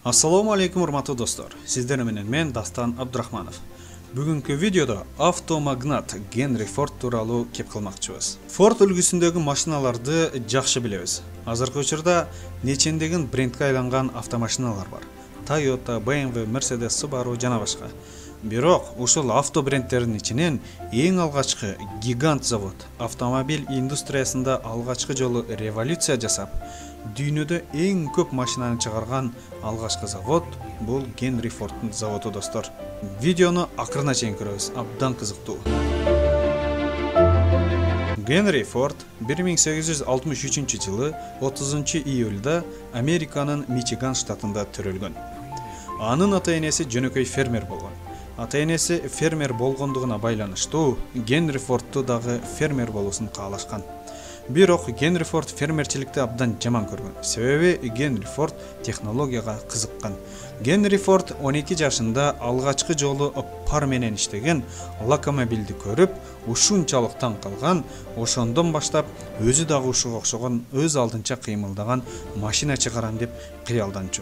Assalamu alaikum урматтуу достор. Сиздер менен мен Дастан Абдурахманов. Бүгүнкү видеодо автомагнат Генри Форд тууралуу кеп кылмакчыбыз. Форд үлгүсүндөгү машиналарды жакшы билебиз. Азыркы учурда нечендеген брендке айланган автомашиналар бар. Toyota, BMW, Mercedes, Subaru жана башка. Бирок ушул авто брендтердин ичинен эң алгачкы гигант завод автомобиль индустриясында алгачкы жолу революция жасап, дүйнөдө эң көп машинаны чыгарган алгачкы завод бул Генри Форддун заводу достор. Видеону акырына чейин көрөбүз, абдан кызыктуу. Генри Форд 1863 жылы 30 июлда Американын Мичиган штатында төрөлгөн. Анын ата-энеси жөнөкөй фермер болгон. Ата-энеси фермер болгондугуна байланыштуу Генри Фордду дагы фермер болуусун каалашкан. Бирок Генри Форд фермерчиликти абдан жаман көргөн. Себеби Генри Форд технологияга кызыккан. Генри Форд 12 жашында алгачкы жолу пар менен иштеген локомобилди көрүп, ушунчалык таң калган. Ошондон баштап өзү дагы ушуга окшогон өз алдынча кыймылдаган машина чыгарам деп кыялданчу.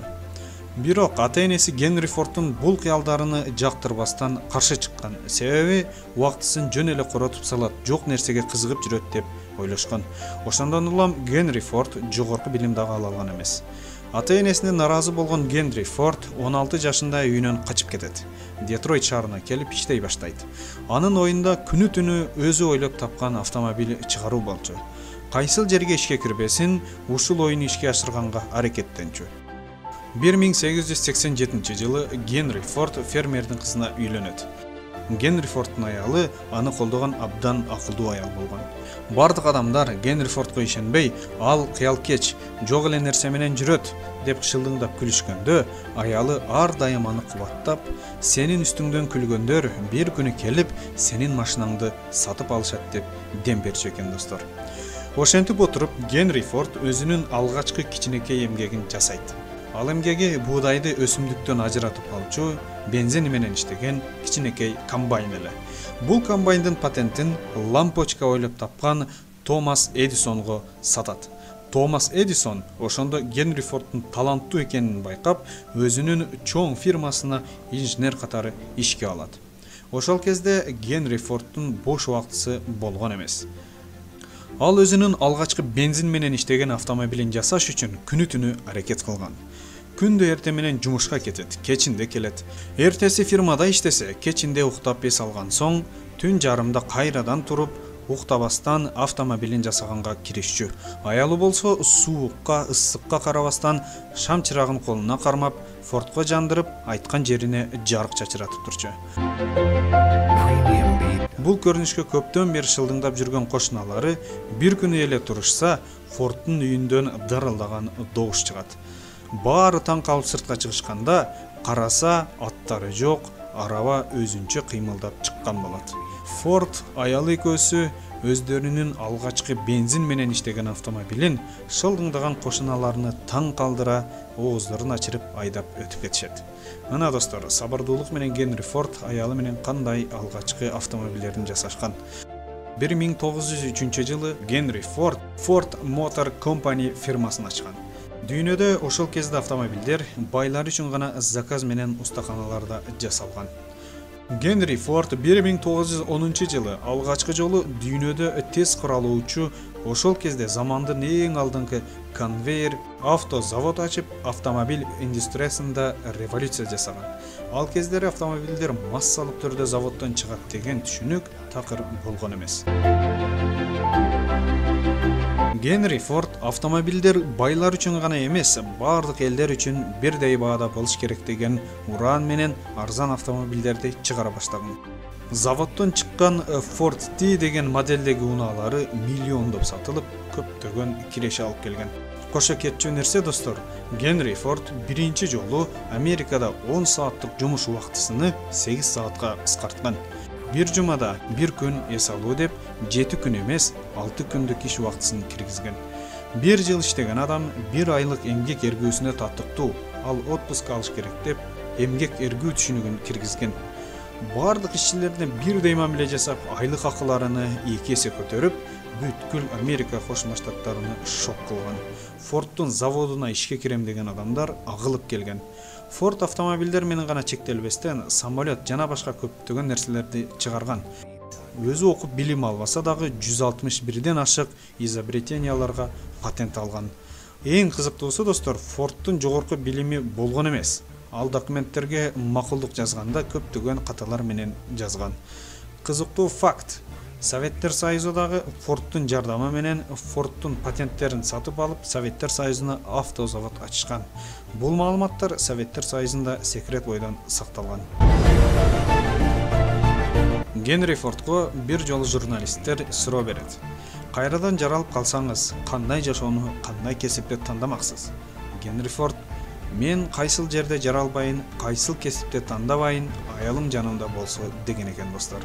Бирок ата-энеси Генри Форддун бул кыялдарыны жактырбастан каршы чыккан. Себеби убактысын жөн эле коротуп салат, жок нерсеге кызыгып жүрөт деп ойлошкон. Ошондон улам Генри Форд жогорку билим дагы ала алган эмес. Ата-энесине наразы болгон Генри Форд 16 жашында үйүнөн качып кетет. Детройт шаарына келип иштей баштайт. Анын оюнда күнү-түнү өзү ойлоп тапкан автомобиль чыгаруу болчу. Кайсыл жерге ишке кирбесин, ушул оюну ишке ашырганга аракеттенчү. 1887 жылы Генри Форд фермердин кызына үйлөнөт. Генри Форддун аялы аны колдогон абдан акылдуу аял болгон. Бардык адамдар Генри Фордго ишенбей, ал кыялкеч, жок эле нерсе менен жүрөт деп шылдыңдап күлүшкөндө, аялы ар дайым аны кубаттап, сенин үстүңдөн күлгөндөр бир күнү келип, сенин машинаңды сатып алышат деп дем берчү экен достор. Ошентип отуруп, Генри Форд өзүнүн алгачкы кичинекей эмгегин жасайт. Ал эмгеги буудайды өсүмдүктөн ажыратып алчу бензин менен иштеген кичинекей комбайн эле. Бул комбайндын патентин лампочка ойлоп тапкан Томас Эдисонго сатат. Томас Эдисон ошондо Генри Форддун таланттуу экенин байкап, өзүнүн чоң фирмасына инженер катары ишке алат. Ошол кезде Генри Форддун бош убактысы болгон эмес. Ал өзүнүн алгачкы бензин менен иштеген автомобилин жасаш үчүн күнү-түнү аракет кылган. Күндө эрте менен жумушка кетет, кечинде келет. Эртеси фирмада иштесе, кечинде уктап эс алган соң, түн жарымда кайрадан туруп, уктабастан автомобилин жасаганга киришчү. Аялы болсо суукка, ысыкка карабастан шам чырагын колуна кармап, Фордко жандырып, айткан жерине жарык чачыратып турчу. Бул көрүнүшкө көптөн бери шылдыңдап жүргөн кошуналары бир күнү эле турушса, Форддун үйүндөн дырылдаган добуш чыгат. Баары таң калып сыртка чыгышканда, караса аттары жок, араба өзүнчө кыймылдап чыккан болот. Форд аялы экөөсү өздөрүнүн алгачкы бензин менен иштеген автомобилин шылдыңдаган кошуналарыны таң калдыра, ооздорун ачырып айдап өтүп кетишет. Мына достор, сабырдуулук менен Генри Форд аялы менен кандай алгачкы автомобилдерин жасашкан. 1903 жылы Генри Форд Ford Motor Company фирмасын ачкан. Дүйнөдө ошол кезде автомобилдер байлар үчүн гана заказ менен устаканаларда жасалган. Генри Форд 1910 жылы алгачкы жолу дүйнөдө тез куралуучу, ошол кезде замандын эң алдыңкы конвейер автозавод ачып, автомобиль индустриясында революция жасаган. Ал кездери автомобилдер массалык түрдө заводдон чыгат деген түшүнүк такыр болгон эмес. Генри Форд автомобилдер байлар үчүн гана эмес, бардык элдер үчүн бирдей баада болуш керек деген уран менен арзан автомобилдерди чыгара баштаган. Заводдон чыккан Ford T деген модельдеги унаалары миллиондоп сатылып, көптөгөн киреше алып келген. Кошо кетчү нерсе достор, Генри Форд биринчи жолу Америкада 10 сааттык жумуш убактысыны 8 саатка кыскарткан. Bir жумада bir күн эс алуу деп 7 күн эмес 6 күндүк иш убактысын киргизген. Bir жыл иштеген адам 1 айлык эмгек эргүүсүнө татыктуу, ал отпуск алыш керек деп эмгек эргүү түшүнүгүн киргизген. Бардык ишчилерден бирдей мамиле жасап, айлык акыларыны 2 эсе көтөрүп, бүткүл Америка Кошмо Штаттарыны шок кылган. Фордтун заводуна ишке кирем деген адамдар агылып келген. Форд автомобилдер менен гана чектелбестен самолет жана башка көптөгөн нерселерди чыгарган. Өзү окуп билим албаса дагы 161ден ашык изобретенияларга патент алган. Эң кызыктуусу достор, Фордтун жогорку билими болгон эмес. Ал документтерге макулдук жазганда көптөгөн каталар менен жазган. Кызыктуу факт: Советтер Союзудагы Фордтун жардамы менен Фордтун патенттерин сатып алып, Советтер Союзуна автозавод ачышкан. Бул маалыматтар Советтер Союзунда секрет бойдон сакталган. Генри Фордко бир жолу журналисттер суроо берет. Кайрадан жаралып калсаңыз, кандай жашоону, кандай кесипти тандамаксыз? Генри Форд: мен кайсыл жерде жаралбайын, кайсыл кесипти тандабайын, аялым жанымда болсо деген экен достор.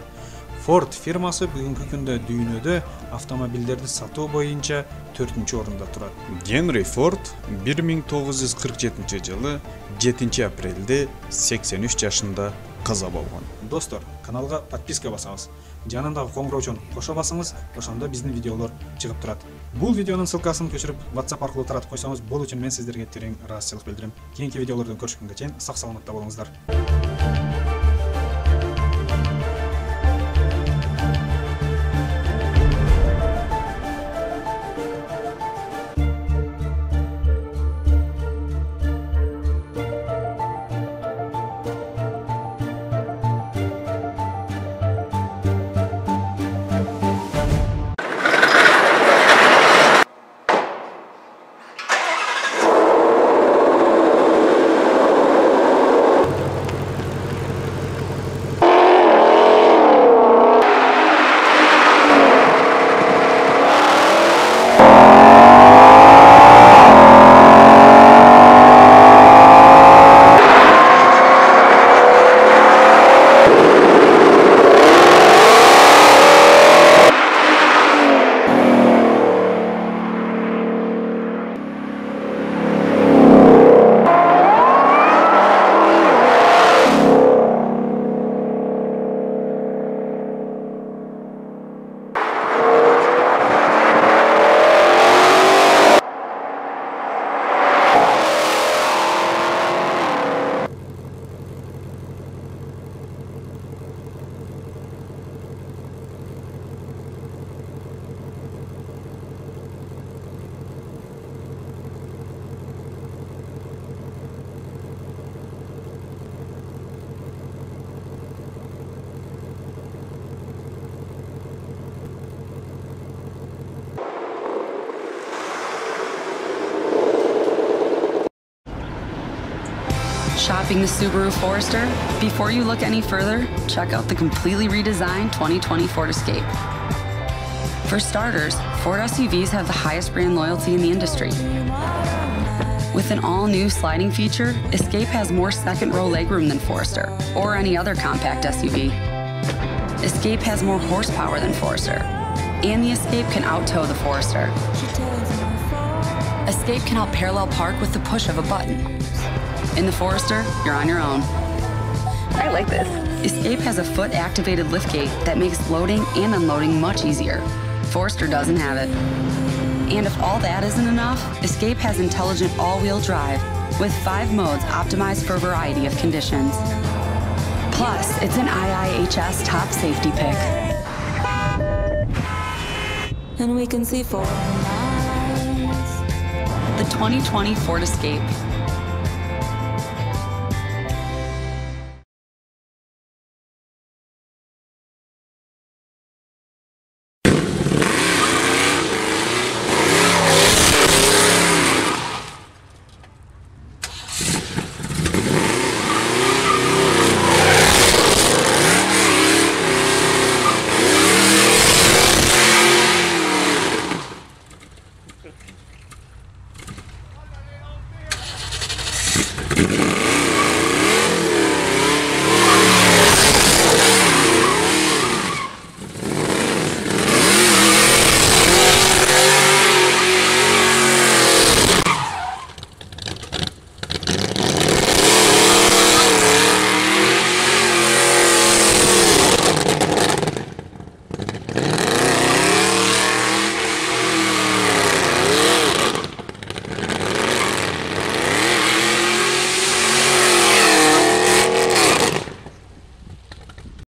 Ford фирмасы бүгүнкү күндө дүйнөдө автомобилдерди сатуу боюнча 4-орунда турат. Генри Форд 1947 жылы 7 апрелде 83 жашында каза болгон. Достор, каналга подписка басыңыз. Жанындагы коңгуроочуну кошо басыңыз, ошондо биздин видеолор чыгып турат. Бул видеонун ссылкасын көчүрүп WhatsApp аркылуу таратып койсоңуз, бул үчүн мен сиздерге терең ыраазычылык билдирем. Кийинки видеолордон көрүшкөнгө чейин сак саламатта болуңуздар. Shopping the Subaru Forester? Before you look any further, check out the completely redesigned 2020 Ford Escape. For starters, Ford SUVs have the highest brand loyalty in the industry. With an all-new sliding feature, Escape has more second-row legroom than Forester, or any other compact SUV. Escape has more horsepower than Forester, and the Escape can out-tow the Forester. Escape can out-parallel park with the push of a button. In the Forester, you're on your own. I like this. Escape has a foot-activated liftgate that makes loading and unloading much easier. Forester doesn't have it. And if all that isn't enough, Escape has intelligent all-wheel drive with 5 modes optimized for a variety of conditions. Plus, it's an IIHS top safety pick. And we can see 4 miles. The 2020 Ford Escape.